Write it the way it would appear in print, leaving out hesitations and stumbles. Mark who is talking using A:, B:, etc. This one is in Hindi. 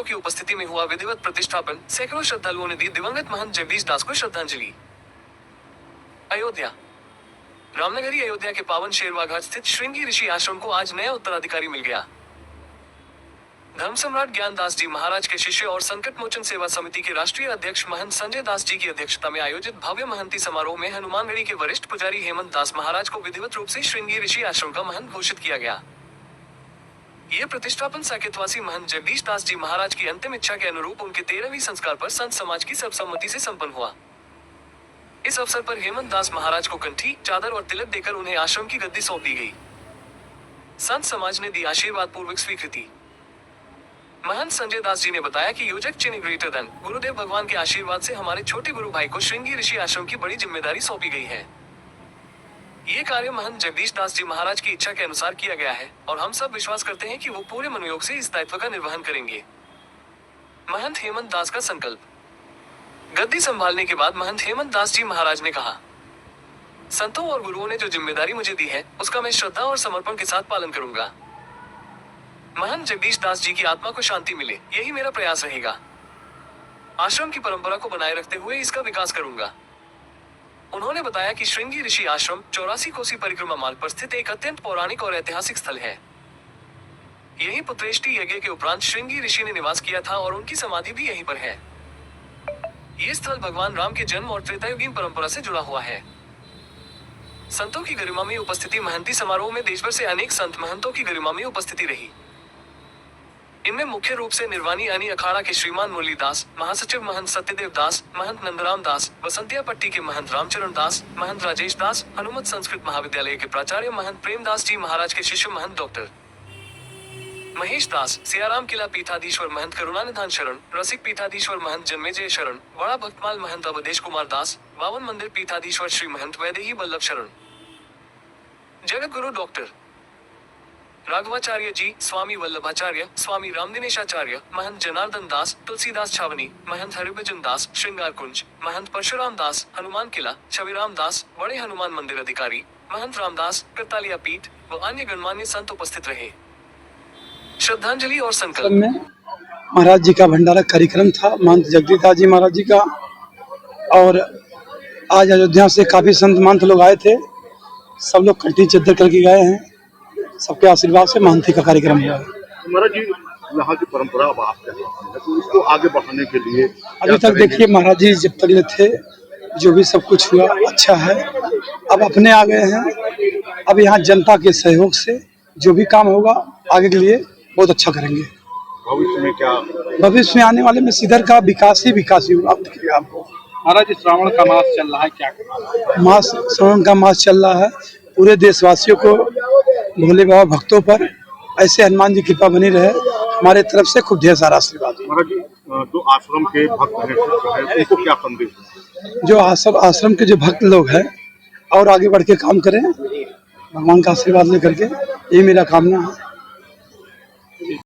A: महंतों की उपस्थिति में हुआ विधिवत प्रतिष्ठापन। सैकड़ों श्रद्धालुओं ने दी दिवंगत महंत जगदीश दास को श्रद्धांजलि। अयोध्या। रामनगरी अयोध्या के पावन शेरवा घाट स्थित श्रृंगी ऋषि आश्रम को आज नया उत्तराधिकारी मिल गया। धर्म सम्राट ज्ञान दास जी महाराज के शिष्य और संकट मोचन सेवा समिति के राष्ट्रीय अध्यक्ष महंत संजय दास जी की अध्यक्षता में आयोजित भव्य महंती समारोह में हनुमानगढ़ी के वरिष्ठ पुजारी हेमंत दास महाराज को विधिवत रूप से श्रृंगी ऋषि आश्रम का महंत घोषित किया गया। ये प्रतिष्ठापन साकेतवासी महंत जगदीश दास जी महाराज की अंतिम इच्छा के अनुरूप उनके 13वीं संस्कार पर संत समाज की सर्वसम्मति से संपन्न हुआ। इस अवसर पर हेमंत दास महाराज को कंठी, चादर और तिलक देकर उन्हें आश्रम की गद्दी सौंप दी गई। संत समाज ने दी आशीर्वाद पूर्वक स्वीकृति। महंत संजय दास जी ने बताया कि योजक चिन्ह ग्रेटर देन गुरुदेव भगवान के आशीर्वाद से हमारे छोटे गुरु भाई को श्रृंगी ऋषि आश्रम की बड़ी जिम्मेदारी सौंपी गई है। ये कार्य महंत जगदीश दास जी महाराज की इच्छा के अनुसार किया गया है और हम सब विश्वास करते हैं कि वो पूरे मनोयोग से इस दायित्व का निर्वहन करेंगे। महंत हेमंत दास का संकल्प। गद्दी संभालने के बाद महंत हेमंत दास जी महाराज ने कहा, संतों और गुरुओं ने जो जिम्मेदारी मुझे दी है उसका मैं श्रद्धा और समर्पण के साथ पालन करूंगा। महंत जगदीश दास जी की आत्मा को शांति मिले, यही मेरा प्रयास रहेगा। आश्रम की परंपरा को बनाए रखते हुए इसका विकास करूंगा। उन्होंने बताया कि श्रृंगी ऋषि आश्रम 84 कोसी परिक्रमा मार्ग पर स्थित एक अत्यंत पौराणिक और ऐतिहासिक स्थल है। यही पुत्रेष्टि यज्ञ के उपरांत श्रृंगी ऋषि ने निवास किया था और उनकी समाधि भी यहीं पर है। ये स्थल भगवान राम के जन्म और त्रेतायुगीन परंपरा से जुड़ा हुआ है। संतों की गरिमा में उपस्थिति। महंती समारोह में देशभर से अनेक संत महंतों की गरिमा में उपस्थिति रही। इनमें मुख्य रूप से निर्वाणी अनी अखाड़ा के श्रीमान मुरली दास, महासचिव महंत सत्यदेव दास, महंत नंदराम दास, बसंतिया पट्टी के महंत रामचरण दास, महंत राजेश दास, हनुमत संस्कृत महाविद्यालय के प्राचार्य महंत प्रेमदास जी महाराज के शिष्य महंत डॉक्टर महेश दास, सियाराम किला पीठाधीश्वर महंत करुणानिधान शरण, रसिक पीठाधीश्वर महंत जन्मेजय शरण, बड़ा भक्तमाल महंत अवधेश कुमार दास, बावन मंदिर पीठाधीश्वर श्री महंत वैदेही बल्लभ शरण, जगत गुरु डॉक्टर राघवाचार्य जी, स्वामी वल्लभाचार्य, स्वामी रामदिनेशाचार्य, महंत जनार्दन दास, तुलसीदास छावनी, महंत हरिभजन दास, श्रृंगार कुंज, महंत परशुराम दास, हनुमान किला, छविराम दास, बड़े हनुमान मंदिर अधिकारी, महंत रामदास, करतालिया पीठ व अन्य गणमान्य संत उपस्थित रहे। श्रद्धांजलि और संकल्प
B: में महाराज जी का भंडारा कार्यक्रम था, महंत जगदीश दास जी महाराज जी का। और आज अयोध्या से काफी संत महंत लोग आए थे। सब लोग कंठी चद्दर करके गए हैं। सबके आशीर्वाद से महंती का कार्यक्रम हुआ है।
C: महाराज जी, यहाँ की परंपरा अब आप कहते हैं तो इसको आगे बढ़ाने के लिए
B: अभी तक देखिए महाराज जी जब तक थे जो भी सब कुछ हुआ अच्छा है। अब अपने आ गए हैं। अब यहाँ जनता के सहयोग से जो भी काम होगा आगे के लिए बहुत अच्छा करेंगे।
C: भविष्य में क्या?
B: भविष्य में आने वाले में सीधर का विकास ही होगा। आपको
D: महाराज श्रावण का मास चल रहा है, क्या
B: मास श्रावण का मास चल रहा है। पूरे देशवासियों को भोले बाबा भक्तों पर ऐसे हनुमान जी की कृपा बनी रहे। हमारे तरफ से खूब ढेर सारा आशीर्वाद।
C: महाराज जी, जो आश्रम के भक्त हैं उनको क्या संदेश?
B: जो आश्रम के जो भक्त लोग हैं और आगे बढ़ के काम करें, भगवान का आशीर्वाद लेकर के, यही मेरा कामना है।